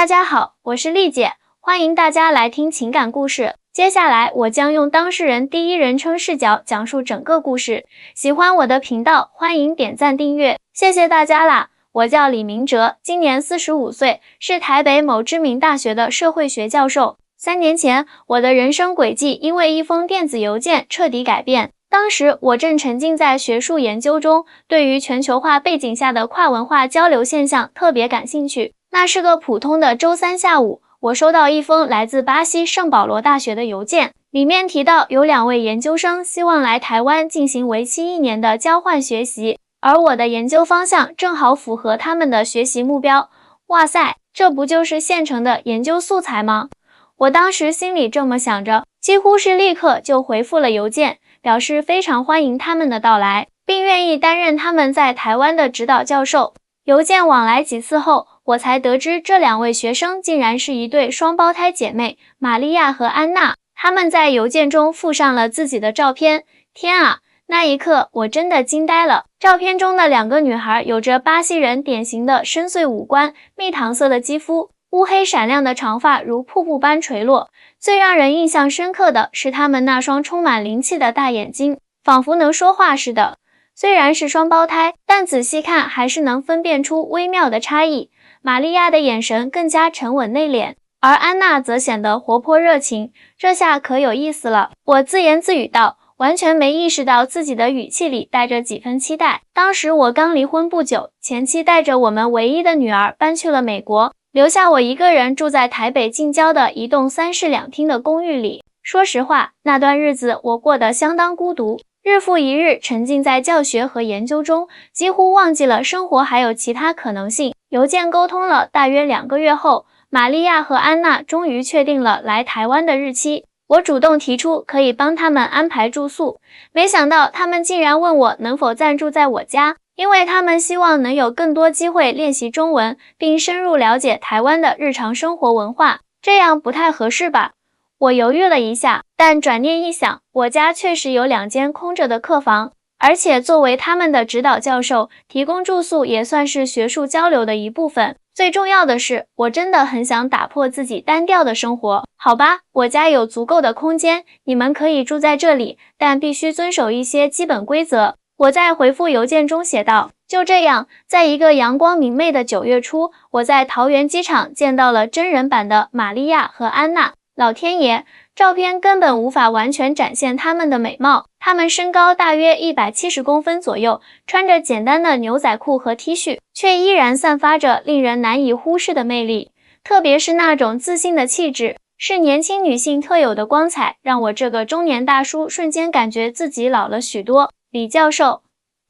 大家好，我是丽姐，欢迎大家来听情感故事。接下来我将用当事人第一人称视角讲述整个故事。喜欢我的频道，欢迎点赞订阅，谢谢大家啦！我叫李明哲，今年45岁，是台北某知名大学的社会学教授。3年前，我的人生轨迹因为一封电子邮件彻底改变。当时我正沉浸在学术研究中，对于全球化背景下的跨文化交流现象特别感兴趣。那是个普通的周三下午，我收到一封来自巴西圣保罗大学的邮件，里面提到有2位研究生希望来台湾进行为期1年的交换学习，而我的研究方向正好符合他们的学习目标。哇塞，这不就是现成的研究素材吗？我当时心里这么想着，几乎是立刻就回复了邮件，表示非常欢迎他们的到来，并愿意担任他们在台湾的指导教授。邮件往来几次后，我才得知这2位学生竟然是一对双胞胎姐妹，玛利亚和安娜。他们在邮件中附上了自己的照片。天啊，那一刻我真的惊呆了。照片中的2个女孩有着巴西人典型的深邃五官，蜜糖色的肌肤，乌黑闪亮的长发如瀑布般垂落。最让人印象深刻的是她们那双充满灵气的大眼睛，仿佛能说话似的。虽然是双胞胎，但仔细看还是能分辨出微妙的差异。玛利亚的眼神更加沉稳内敛，而安娜则显得活泼热情。这下可有意思了，我自言自语道，完全没意识到自己的语气里带着几分期待。当时我刚离婚不久，前妻带着我们唯一的女儿搬去了美国，留下我一个人住在台北近郊的一栋3室2厅的公寓里。说实话，那段日子我过得相当孤独，日复一日沉浸在教学和研究中，几乎忘记了生活还有其他可能性。邮件沟通了大约2个月后，玛利亚和安娜终于确定了来台湾的日期。我主动提出可以帮他们安排住宿，没想到他们竟然问我能否暂住在我家，因为他们希望能有更多机会练习中文，并深入了解台湾的日常生活文化。这样不太合适吧？我犹豫了一下，但转念一想，我家确实有2间空着的客房，而且作为他们的指导教授，提供住宿也算是学术交流的一部分。最重要的是，我真的很想打破自己单调的生活。好吧，我家有足够的空间，你们可以住在这里，但必须遵守一些基本规则。我在回复邮件中写道。就这样，在一个阳光明媚的9月初，我在桃园机场见到了真人版的玛利亚和安娜。老天爷，照片根本无法完全展现她们的美貌。她们身高大约170公分左右，穿着简单的牛仔裤和 T 恤，却依然散发着令人难以忽视的魅力。特别是那种自信的气质，是年轻女性特有的光彩，让我这个中年大叔瞬间感觉自己老了许多。李教授，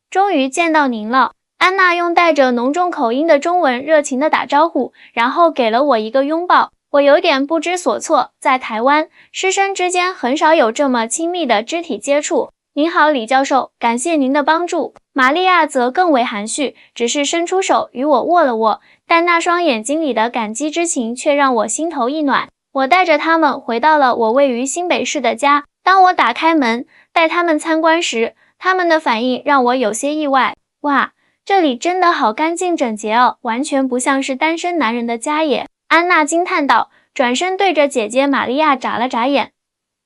终于见到您了。安娜用带着浓重口音的中文热情地打招呼，然后给了我一个拥抱。我有点不知所措，在台湾，师生之间很少有这么亲密的肢体接触。您好，李教授，感谢您的帮助。玛利亚则更为含蓄，只是伸出手与我握了握，但那双眼睛里的感激之情却让我心头一暖。我带着他们回到了我位于新北市的家。当我打开门，带他们参观时，他们的反应让我有些意外。哇，这里真的好干净整洁哦，完全不像是单身男人的家耶。安娜惊叹道，转身对着姐姐玛利亚眨了眨眼。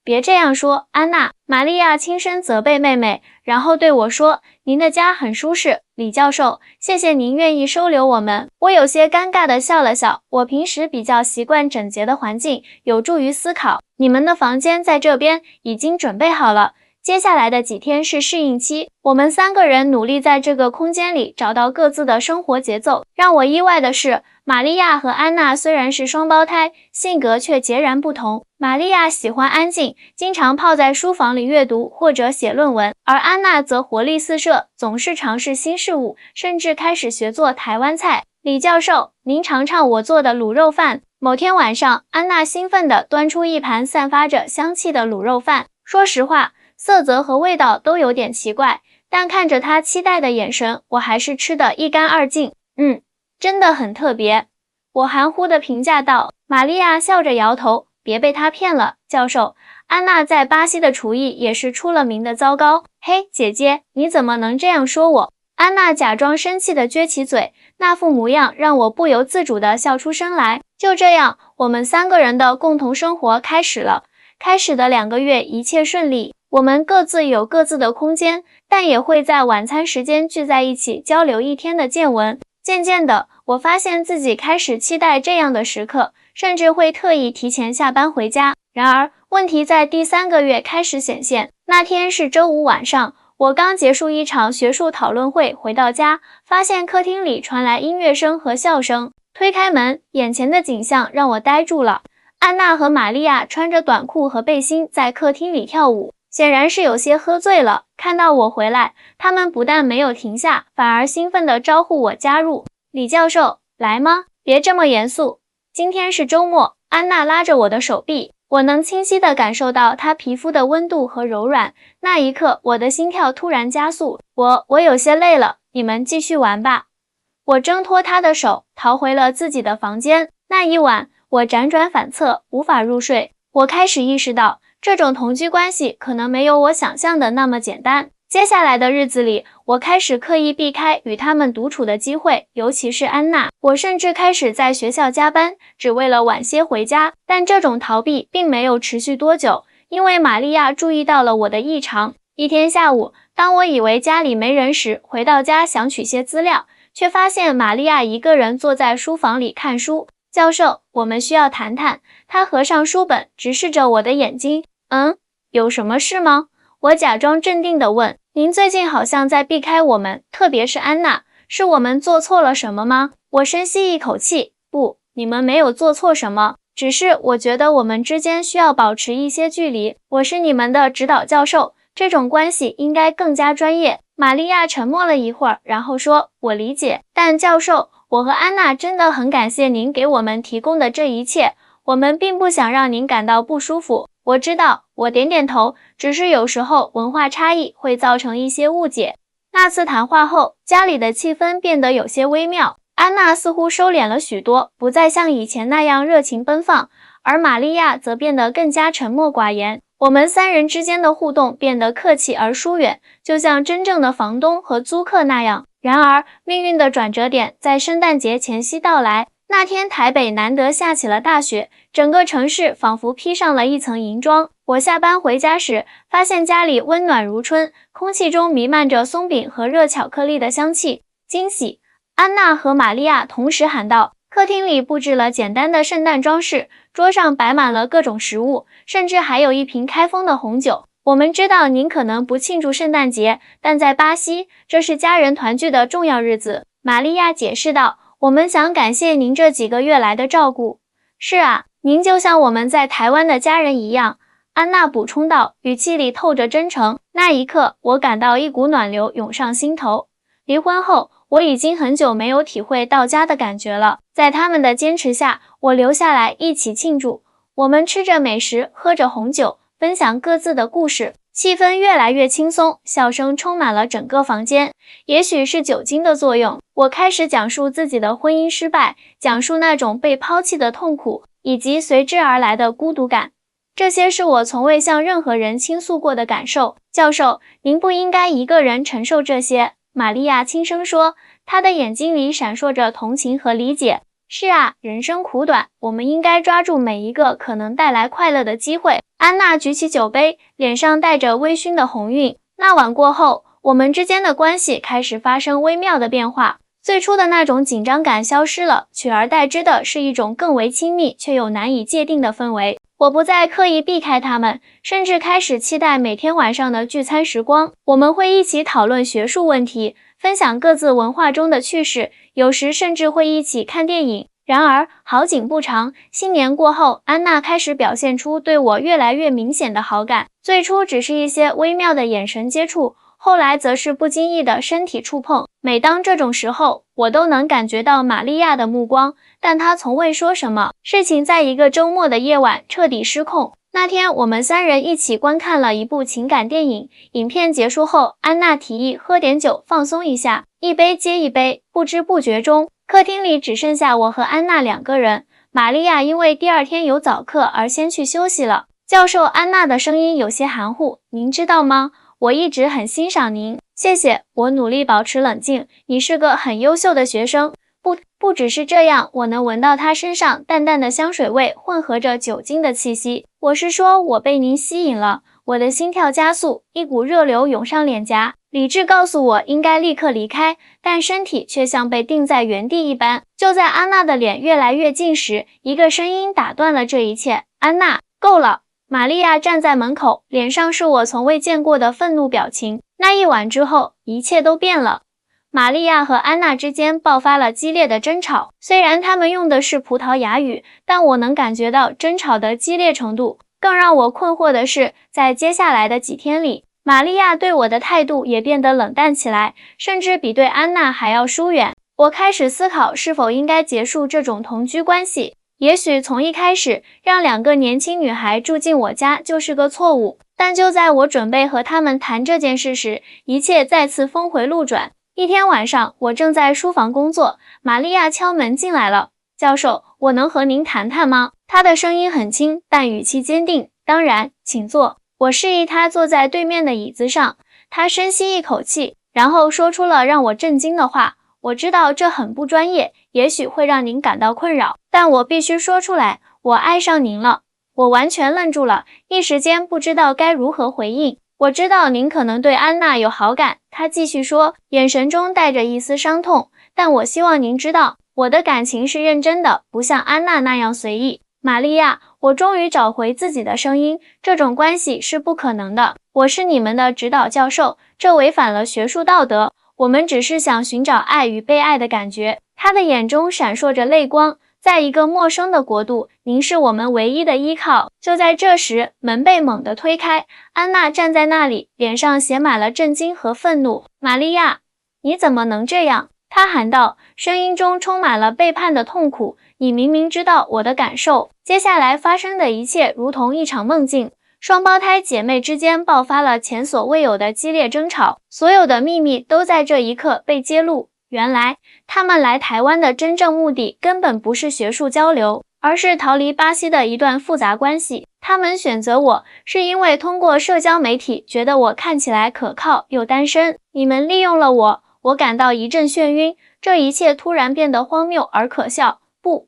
别这样说，安娜。玛利亚轻声责备妹妹，然后对我说，您的家很舒适，李教授，谢谢您愿意收留我们。我有些尴尬地笑了笑，我平时比较习惯整洁的环境，有助于思考。你们的房间在这边，已经准备好了。接下来的几天是适应期，我们3个人努力在这个空间里找到各自的生活节奏。让我意外的是，玛利亚和安娜虽然是双胞胎，性格却截然不同。玛利亚喜欢安静，经常泡在书房里阅读或者写论文，而安娜则活力四射，总是尝试新事物，甚至开始学做台湾菜。李教授，您尝尝我做的卤肉饭。某天晚上，安娜兴奋地端出一盘散发着香气的卤肉饭。说实话，色泽和味道都有点奇怪，但看着她期待的眼神，我还是吃得一干二净。真的很特别。我含糊地评价道。玛利亚笑着摇头，别被他骗了，教授。安娜在巴西的厨艺也是出了名的糟糕。嘿，姐姐，你怎么能这样说我？安娜假装生气地撅起嘴，那副模样让我不由自主地笑出声来。就这样，我们3个人的共同生活开始了。开始的2个月一切顺利，我们各自有各自的空间，但也会在晚餐时间聚在一起交流一天的见闻。渐渐的，我发现自己开始期待这样的时刻，甚至会特意提前下班回家。然而，问题在第3个月开始显现。那天是周五晚上，我刚结束一场学术讨论会，回到家，发现客厅里传来音乐声和笑声。推开门，眼前的景象让我呆住了。安娜和玛利亚穿着短裤和背心在客厅里跳舞，显然是有些喝醉了。看到我回来，他们不但没有停下，反而兴奋地招呼我加入。李教授，来吗？别这么严肃。今天是周末。安娜拉着我的手臂，我能清晰地感受到她皮肤的温度和柔软。那一刻，我的心跳突然加速。我有些累了，你们继续玩吧。我挣脱她的手，逃回了自己的房间。那一晚，我辗转反侧，无法入睡。我开始意识到，这种同居关系可能没有我想象的那么简单。接下来的日子里，我开始刻意避开与他们独处的机会，尤其是安娜。我甚至开始在学校加班，只为了晚些回家。但这种逃避并没有持续多久，因为玛利亚注意到了我的异常。一天下午，当我以为家里没人时，回到家想取些资料，却发现玛利亚一个人坐在书房里看书。教授，我们需要谈谈。她合上书本，直视着我的眼睛。有什么事吗？我假装镇定地问。您最近好像在避开我们，特别是安娜，是我们做错了什么吗？我深吸一口气，不，你们没有做错什么，只是我觉得我们之间需要保持一些距离。我是你们的指导教授，这种关系应该更加专业。玛利亚沉默了一会儿，然后说，我理解，但教授，我和安娜真的很感谢您给我们提供的这一切，我们并不想让您感到不舒服。我知道，我点点头，只是有时候文化差异会造成一些误解。那次谈话后，家里的气氛变得有些微妙。安娜似乎收敛了许多，不再像以前那样热情奔放，而玛利亚则变得更加沉默寡言。我们3人之间的互动变得客气而疏远，就像真正的房东和租客那样。然而，命运的转折点在圣诞节前夕到来。那天台北难得下起了大雪，整个城市仿佛披上了一层银装。我下班回家时，发现家里温暖如春，空气中弥漫着松饼和热巧克力的香气。惊喜！安娜和玛利亚同时喊道。客厅里布置了简单的圣诞装饰，桌上摆满了各种食物，甚至还有一瓶开封的红酒。我们知道您可能不庆祝圣诞节，但在巴西，这是家人团聚的重要日子。玛利亚解释道。我们想感谢您这几个月来的照顾。是啊，您就像我们在台湾的家人一样，安娜补充道，语气里透着真诚。那一刻，我感到一股暖流涌上心头。离婚后，我已经很久没有体会到家的感觉了。在他们的坚持下，我留下来一起庆祝。我们吃着美食，喝着红酒，分享各自的故事。气氛越来越轻松，笑声充满了整个房间。也许是酒精的作用，我开始讲述自己的婚姻失败，讲述那种被抛弃的痛苦，以及随之而来的孤独感。这些是我从未向任何人倾诉过的感受。教授，您不应该一个人承受这些。玛利亚轻声说，她的眼睛里闪烁着同情和理解。是啊，人生苦短，我们应该抓住每一个可能带来快乐的机会。安娜举起酒杯，脸上带着微醺的红晕。那晚过后，我们之间的关系开始发生微妙的变化。最初的那种紧张感消失了，取而代之的是一种更为亲密却又难以界定的氛围。我不再刻意避开他们，甚至开始期待每天晚上的聚餐时光。我们会一起讨论学术问题，分享各自文化中的趣事，有时甚至会一起看电影。然而，好景不长，新年过后，安娜开始表现出对我越来越明显的好感。最初只是一些微妙的眼神接触，后来则是不经意的身体触碰。每当这种时候，我都能感觉到玛利亚的目光，但她从未说什么。事情在一个周末的夜晚彻底失控。那天，我们3人一起观看了一部情感电影。影片结束后，安娜提议喝点酒放松一下，一杯接一杯，不知不觉中，客厅里只剩下我和安娜2个人。玛利亚因为第2天有早课而先去休息了。教授，安娜的声音有些含糊，您知道吗？我一直很欣赏您。谢谢，我努力保持冷静。你是个很优秀的学生。不只是这样，我能闻到他身上淡淡的香水味，混合着酒精的气息。我是说，我被您吸引了。我的心跳加速，一股热流涌上脸颊，理智告诉我应该立刻离开，但身体却像被定在原地一般。就在安娜的脸越来越近时，一个声音打断了这一切。安娜，够了！玛利亚站在门口，脸上是我从未见过的愤怒表情。那一晚之后，一切都变了。玛利亚和安娜之间爆发了激烈的争吵，虽然他们用的是葡萄牙语，但我能感觉到争吵的激烈程度。更让我困惑的是，在接下来的几天里，玛利亚对我的态度也变得冷淡起来，甚至比对安娜还要疏远。我开始思考是否应该结束这种同居关系。也许从一开始，让2个年轻女孩住进我家就是个错误，但就在我准备和她们谈这件事时，一切再次峰回路转。一天晚上，我正在书房工作，玛利亚敲门进来了。教授，我能和您谈谈吗？她的声音很轻，但语气坚定。当然，请坐。我示意她坐在对面的椅子上。她深吸一口气，然后说出了让我震惊的话。我知道这很不专业，也许会让您感到困扰，但我必须说出来，我爱上您了。我完全愣住了，一时间不知道该如何回应。我知道您可能对安娜有好感，她继续说，眼神中带着一丝伤痛，但我希望您知道，我的感情是认真的，不像安娜那样随意。玛利亚，我终于找回自己的声音，这种关系是不可能的。我是你们的指导教授，这违反了学术道德。我们只是想寻找爱与被爱的感觉。他的眼中闪烁着泪光。在一个陌生的国度，您是我们唯一的依靠。就在这时，门被猛地推开，安娜站在那里，脸上写满了震惊和愤怒。玛利亚，你怎么能这样？她喊道，声音中充满了背叛的痛苦。你明明知道我的感受。接下来发生的一切如同一场梦境。双胞胎姐妹之间爆发了前所未有的激烈争吵，所有的秘密都在这一刻被揭露。原来，他们来台湾的真正目的根本不是学术交流，而是逃离巴西的一段复杂关系。他们选择我，是因为通过社交媒体觉得我看起来可靠又单身。你们利用了我，我感到一阵眩晕，这一切突然变得荒谬而可笑。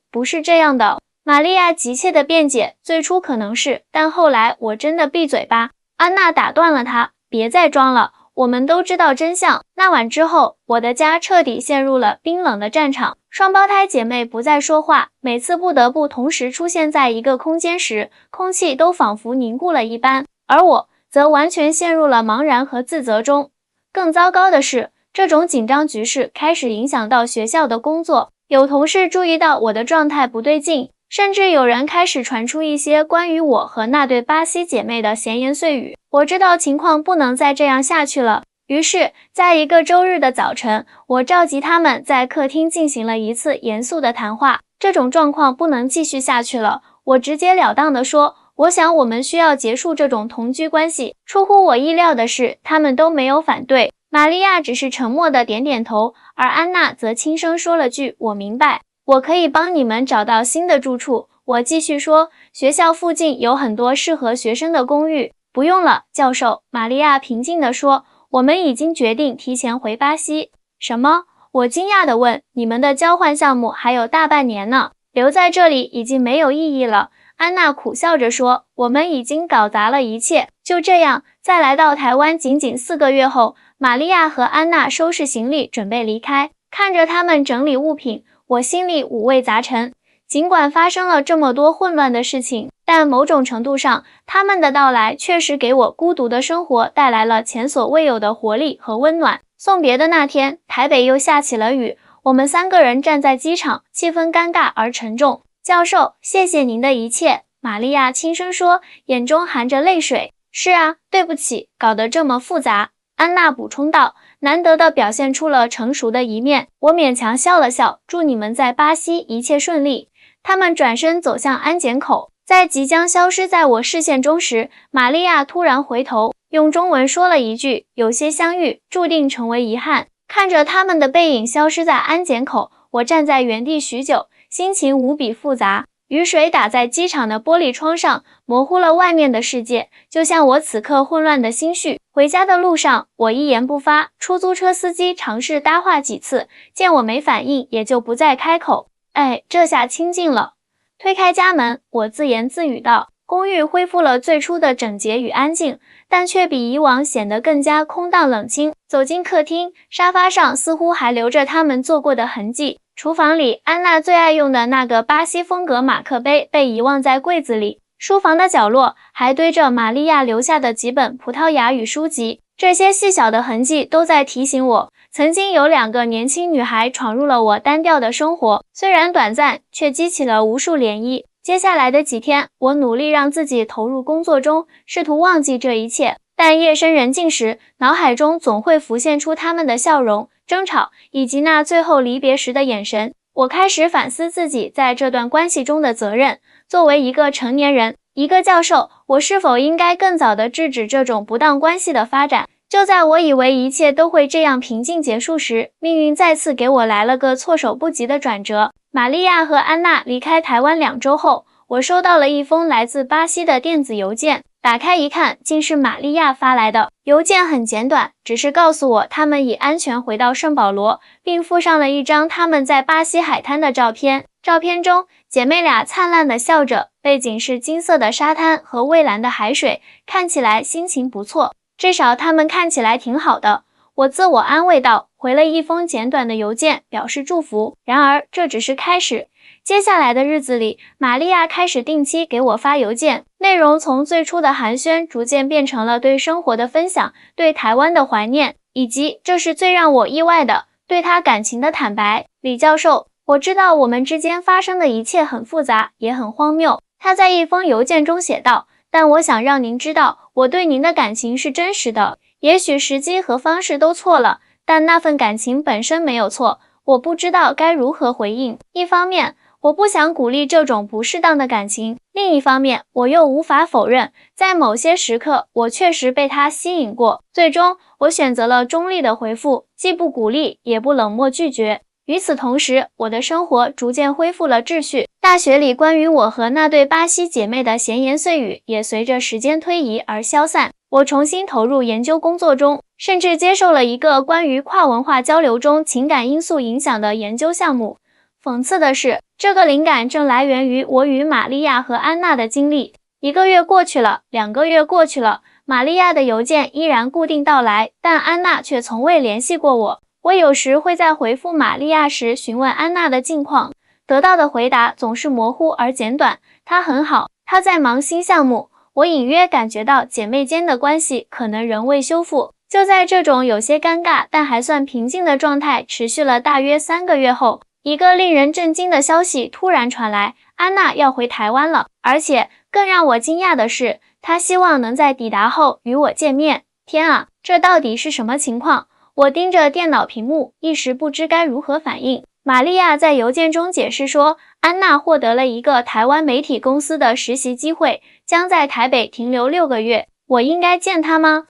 不是这样的。玛利亚急切地辩解，最初可能是，但后来我真的闭嘴吧。安娜打断了她，别再装了。我们都知道真相。那晚之后，我的家彻底陷入了冰冷的战场。双胞胎姐妹不再说话，每次不得不同时出现在一个空间时，空气都仿佛凝固了一般，而我则完全陷入了茫然和自责中。更糟糕的是，这种紧张局势开始影响到学校的工作，有同事注意到我的状态不对劲，甚至有人开始传出一些关于我和那对巴西姐妹的闲言碎语。我知道情况不能再这样下去了，于是在一个周日的早晨，我召集他们在客厅进行了一次严肃的谈话。这种状况不能继续下去了，我直截了当地说，我想我们需要结束这种同居关系。出乎我意料的是，他们都没有反对。玛利亚只是沉默地点点头，而安娜则轻声说了句，我明白。我可以帮你们找到新的住处。我继续说，学校附近有很多适合学生的公寓。不用了，教授，玛利亚平静地说，我们已经决定提前回巴西。什么？我惊讶地问，你们的交换项目还有大半年呢，留在这里已经没有意义了。安娜苦笑着说，我们已经搞砸了一切。就这样，在来到台湾仅仅4个月后，玛利亚和安娜收拾行李准备离开。看着他们整理物品，我心里五味杂陈。尽管发生了这么多混乱的事情，但某种程度上，他们的到来确实给我孤独的生活带来了前所未有的活力和温暖。送别的那天，台北又下起了雨，我们3个人站在机场，气氛尴尬而沉重。教授，谢谢您的一切，玛利亚轻声说，眼中含着泪水。是啊，对不起，搞得这么复杂。安娜补充道，难得地表现出了成熟的一面。我勉强笑了笑，祝你们在巴西一切顺利。他们转身走向安检口，在即将消失在我视线中时，玛利亚突然回头，用中文说了一句，有些相遇，注定成为遗憾。看着他们的背影消失在安检口，我站在原地许久，心情无比复杂。雨水打在机场的玻璃窗上，模糊了外面的世界，就像我此刻混乱的心绪。回家的路上，我一言不发，出租车司机尝试搭话几次，见我没反应，也就不再开口。哎，这下清静了。推开家门，我自言自语道，公寓恢复了最初的整洁与安静，但却比以往显得更加空荡冷清。走进客厅，沙发上似乎还留着他们坐过的痕迹。厨房里，安娜最爱用的那个巴西风格马克杯被遗忘在柜子里。书房的角落还堆着玛利亚留下的几本葡萄牙语书籍。这些细小的痕迹都在提醒我，曾经有2个年轻女孩闯入了我单调的生活，虽然短暂，却激起了无数涟漪。接下来的几天，我努力让自己投入工作中，试图忘记这一切。但夜深人静时，脑海中总会浮现出他们的笑容、争吵，以及那最后离别时的眼神。我开始反思自己在这段关系中的责任。作为一个成年人，一个教授，我是否应该更早地制止这种不当关系的发展？就在我以为一切都会这样平静结束时，命运再次给我来了个措手不及的转折。玛利亚和安娜离开台湾2周后，我收到了一封来自巴西的电子邮件。打开一看，竟是玛利亚发来的。邮件很简短，只是告诉我他们已安全回到圣保罗，并附上了一张他们在巴西海滩的照片。照片中，姐妹俩灿烂地笑着，背景是金色的沙滩和蔚蓝的海水，看起来心情不错。至少他们看起来挺好的，我自我安慰道，回了一封简短的邮件，表示祝福。然而，这只是开始。接下来的日子里，玛利亚开始定期给我发邮件，内容从最初的寒暄逐渐变成了对生活的分享，对台湾的怀念，以及，这是最让我意外的，对她感情的坦白。李教授，我知道我们之间发生的一切很复杂，也很荒谬。他在一封邮件中写道，但我想让您知道，我对您的感情是真实的。也许时机和方式都错了，但那份感情本身没有错。我不知道该如何回应。一方面，我不想鼓励这种不适当的感情，另一方面，我又无法否认，在某些时刻，我确实被他吸引过。最终，我选择了中立的回复，既不鼓励，也不冷漠拒绝。与此同时，我的生活逐渐恢复了秩序。大学里关于我和那对巴西姐妹的闲言碎语也随着时间推移而消散。我重新投入研究工作中，甚至接受了一个关于跨文化交流中情感因素影响的研究项目。讽刺的是，这个灵感正来源于我与玛利亚和安娜的经历。1个月过去了，2个月过去了，玛利亚的邮件依然固定到来，但安娜却从未联系过我。我有时会在回复玛利亚时询问安娜的近况，得到的回答总是模糊而简短。她很好，她在忙新项目。我隐约感觉到姐妹间的关系可能仍未修复。就在这种有些尴尬但还算平静的状态持续了大约3个月后，一个令人震惊的消息突然传来，安娜要回台湾了，而且更让我惊讶的是，她希望能在抵达后与我见面。天啊，这到底是什么情况？我盯着电脑屏幕，一时不知该如何反应。玛利亚在邮件中解释说，安娜获得了一个台湾媒体公司的实习机会，将在台北停留6个月。我应该见她吗？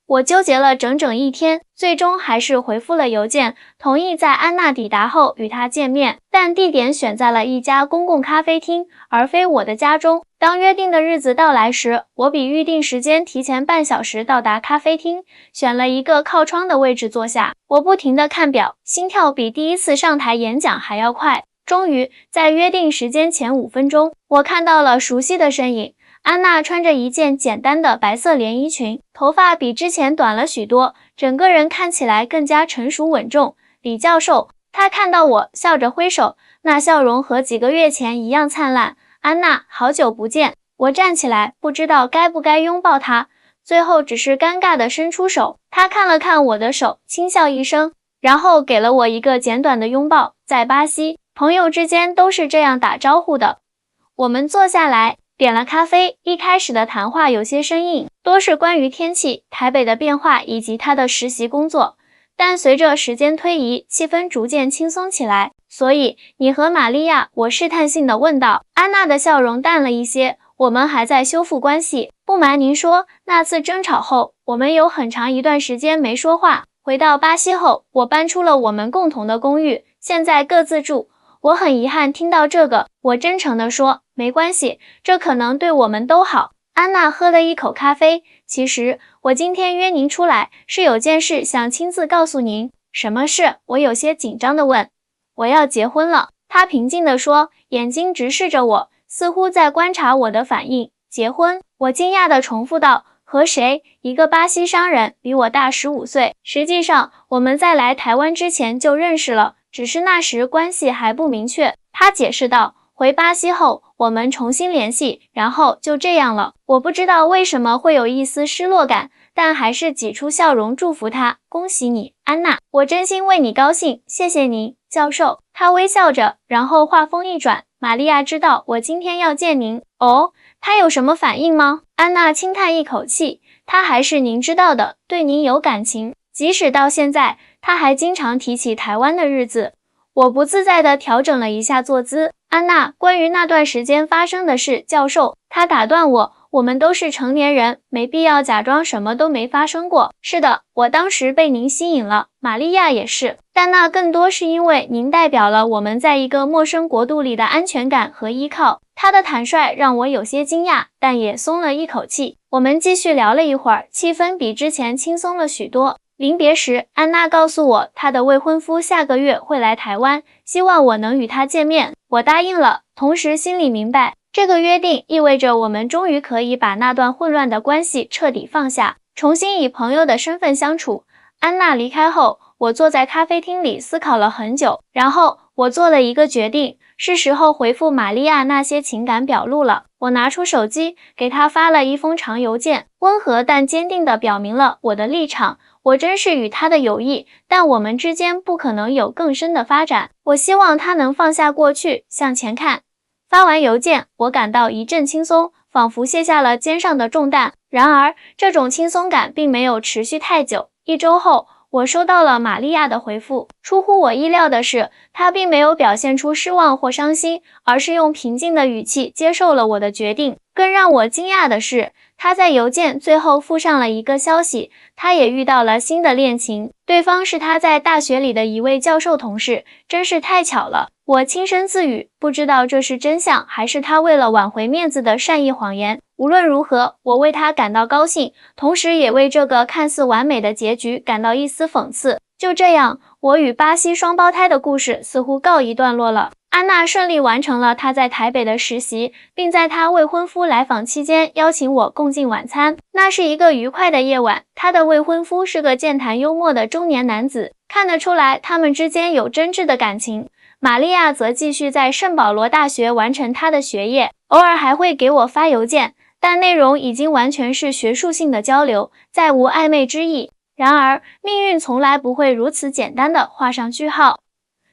我纠结了整整1天，最终还是回复了邮件，同意在安娜抵达后与她见面，但地点选在了一家公共咖啡厅，而非我的家中。当约定的日子到来时，我比预定时间提前半小时到达咖啡厅，选了一个靠窗的位置坐下。我不停地看表，心跳比第一次上台演讲还要快。终于，在约定时间前5分钟，我看到了熟悉的身影。安娜穿着一件简单的白色连衣裙，头发比之前短了许多，整个人看起来更加成熟稳重。李教授，他看到我，笑着挥手，那笑容和几个月前一样灿烂。安娜，好久不见。我站起来，不知道该不该拥抱她，最后只是尴尬地伸出手。她看了看我的手，轻笑一声，然后给了我一个简短的拥抱。在巴西，朋友之间都是这样打招呼的。我们坐下来，点了咖啡。一开始的谈话有些生硬，多是关于天气、台北的变化以及他的实习工作。但随着时间推移，气氛逐渐轻松起来。所以，你和玛利亚，我试探性地问道。安娜的笑容淡了一些。我们还在修复关系。不瞒您说，那次争吵后，我们有很长一段时间没说话。回到巴西后，我搬出了我们共同的公寓，现在各自住。我很遗憾听到这个，我真诚地说，没关系，这可能对我们都好。安娜喝了一口咖啡。其实，我今天约您出来，是有件事想亲自告诉您。什么事？我有些紧张地问。我要结婚了，她平静地说，眼睛直视着我，似乎在观察我的反应。结婚？我惊讶地重复道。和谁？一个巴西商人，比我大15岁。实际上，我们在来台湾之前就认识了，只是那时关系还不明确。他解释道。回巴西后，我们重新联系，然后就这样了。我不知道为什么会有一丝失落感，但还是挤出笑容祝福他。恭喜你，安娜，我真心为你高兴，谢谢您，教授。他微笑着，然后话锋一转，玛利亚知道我今天要见您。哦，他有什么反应吗？安娜轻叹一口气，他还是您知道的，对您有感情，即使到现在，他还经常提起台湾的日子。我不自在地调整了一下坐姿。安娜，关于那段时间发生的事，教授，他打断我，我们都是成年人，没必要假装什么都没发生过。是的，我当时被您吸引了，玛利亚也是，但那更多是因为您代表了我们在一个陌生国度里的安全感和依靠。他的坦率让我有些惊讶，但也松了一口气。我们继续聊了一会儿，气氛比之前轻松了许多。临别时，安娜告诉我，她的未婚夫下个月会来台湾，希望我能与他见面。我答应了，同时心里明白，这个约定意味着我们终于可以把那段混乱的关系彻底放下，重新以朋友的身份相处。安娜离开后，我坐在咖啡厅里思考了很久，然后我做了一个决定，是时候回复玛利亚那些情感表露了。我拿出手机，给她发了一封长邮件，温和但坚定地表明了我的立场。我珍视与他的友谊，但我们之间不可能有更深的发展。我希望他能放下过去，向前看。发完邮件，我感到一阵轻松，仿佛卸下了肩上的重担。然而，这种轻松感并没有持续太久。1周后，我收到了玛利亚的回复。出乎我意料的是，她并没有表现出失望或伤心，而是用平静的语气接受了我的决定。更让我惊讶的是，他在邮件最后附上了一个消息，他也遇到了新的恋情，对方是他在大学里的一位教授同事，真是太巧了。我轻声自语，不知道这是真相还是他为了挽回面子的善意谎言。无论如何，我为他感到高兴，同时也为这个看似完美的结局感到一丝讽刺。就这样，我与巴西双胞胎的故事似乎告一段落了。安娜顺利完成了她在台北的实习，并在她未婚夫来访期间邀请我共进晚餐。那是一个愉快的夜晚，她的未婚夫是个健谈幽默的中年男子，看得出来他们之间有真挚的感情。玛利亚则继续在圣保罗大学完成她的学业，偶尔还会给我发邮件，但内容已经完全是学术性的交流，再无暧昧之意。然而，命运从来不会如此简单地画上句号。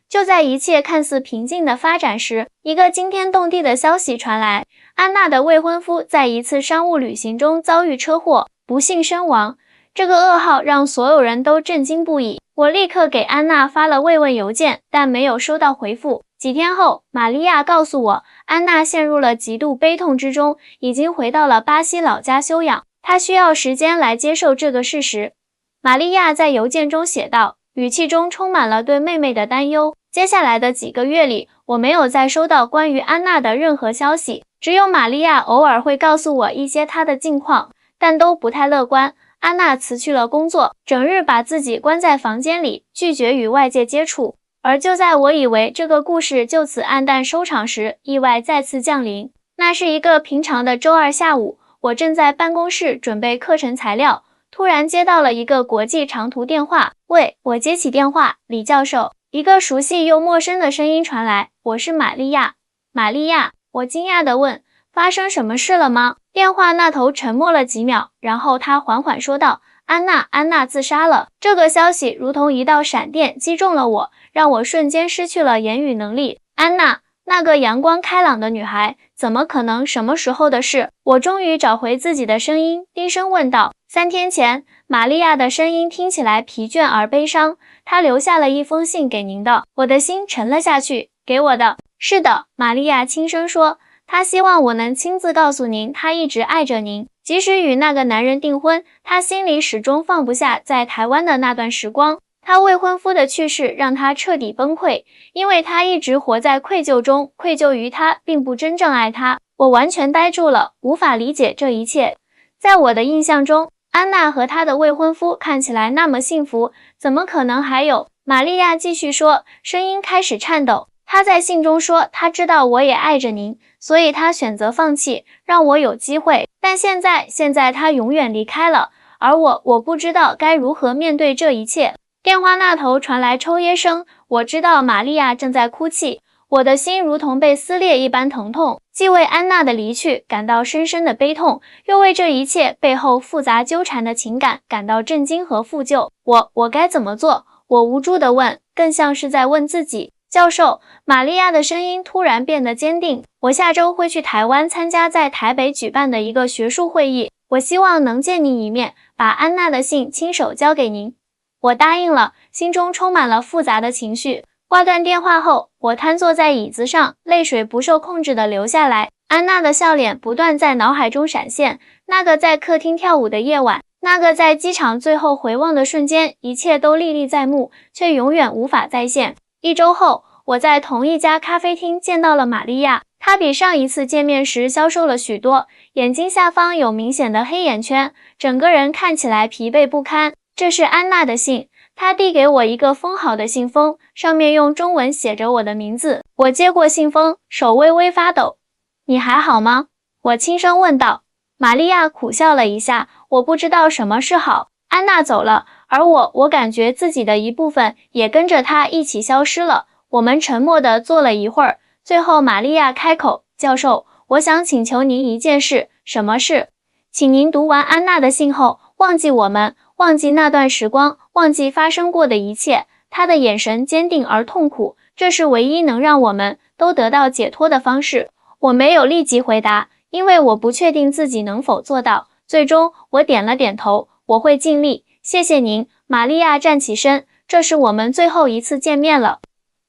就在一切看似平静的发展时，一个惊天动地的消息传来，安娜的未婚夫在一次商务旅行中遭遇车祸，不幸身亡。这个噩耗让所有人都震惊不已。我立刻给安娜发了慰问邮件，但没有收到回复。几天后，玛利亚告诉我，安娜陷入了极度悲痛之中，已经回到了巴西老家休养。她需要时间来接受这个事实。玛利亚在邮件中写道，语气中充满了对妹妹的担忧。接下来的几个月里，我没有再收到关于安娜的任何消息，只有玛利亚偶尔会告诉我一些她的近况，但都不太乐观。安娜辞去了工作，整日把自己关在房间里，拒绝与外界接触。而就在我以为这个故事就此黯淡收场时，意外再次降临。那是一个平常的周二下午，我正在办公室准备课程材料，突然接到了一个国际长途电话。喂，我接起电话，李教授。一个熟悉又陌生的声音传来，我是玛利亚。玛利亚，我惊讶地问，发生什么事了吗？电话那头沉默了几秒，然后他缓缓说道，安娜自杀了。这个消息如同一道闪电击中了我，让我瞬间失去了言语能力。安娜，那个阳光开朗的女孩，怎么可能？什么时候的事？我终于找回自己的声音，低声问道。3天前，玛利亚的声音听起来疲倦而悲伤。她留下了一封信给您的。我的心沉了下去。给我的？是的，玛利亚轻声说。她希望我能亲自告诉您，她一直爱着您。即使与那个男人订婚，她心里始终放不下在台湾的那段时光。她未婚夫的去世让她彻底崩溃，因为她一直活在愧疚中，愧疚于他并不真正爱她。我完全呆住了，无法理解这一切。在我的印象中，安娜和她的未婚夫看起来那么幸福，怎么可能还有？玛利亚继续说，声音开始颤抖。她在信中说，她知道我也爱着您，所以她选择放弃，让我有机会。但现在她永远离开了，而我不知道该如何面对这一切。电话那头传来抽噎声，我知道玛利亚正在哭泣，我的心如同被撕裂一般疼痛，既为安娜的离去感到深深的悲痛，又为这一切背后复杂纠缠的情感感到震惊和负疚。我该怎么做？我无助地问，更像是在问自己。教授，玛利亚的声音突然变得坚定，我下周会去台湾参加在台北举办的一个学术会议，我希望能见您一面，把安娜的信亲手交给您。我答应了，心中充满了复杂的情绪。挂断电话后，我瘫坐在椅子上，泪水不受控制地流下来。安娜的笑脸不断在脑海中闪现，那个在客厅跳舞的夜晚，那个在机场最后回望的瞬间，一切都历历在目，却永远无法再现。1周后，我在同一家咖啡厅见到了玛利亚，她比上一次见面时消瘦了许多，眼睛下方有明显的黑眼圈，整个人看起来疲惫不堪。这是安娜的信，她递给我一个封好的信封，上面用中文写着我的名字。我接过信封，手微微发抖。你还好吗？我轻声问道。玛利亚苦笑了一下，我不知道什么是好。安娜走了，而我感觉自己的一部分也跟着她一起消失了。我们沉默地坐了一会儿，最后玛利亚开口，教授，我想请求您一件事。什么事？请您读完安娜的信后，忘记我们，忘记那段时光，忘记发生过的一切。她的眼神坚定而痛苦，这是唯一能让我们都得到解脱的方式。我没有立即回答，因为我不确定自己能否做到。最终，我点了点头，我会尽力。谢谢您。玛利亚站起身，这是我们最后一次见面了。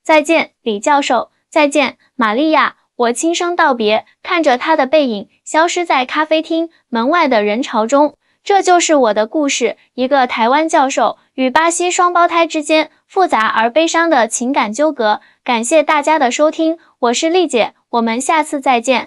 再见，李教授。再见，玛利亚。我轻声道别，看着她的背影消失在咖啡厅门外的人潮中。这就是我的故事，一个台湾教授与巴西双胞胎之间复杂而悲伤的情感纠葛。感谢大家的收听，我是丽姐，我们下次再见。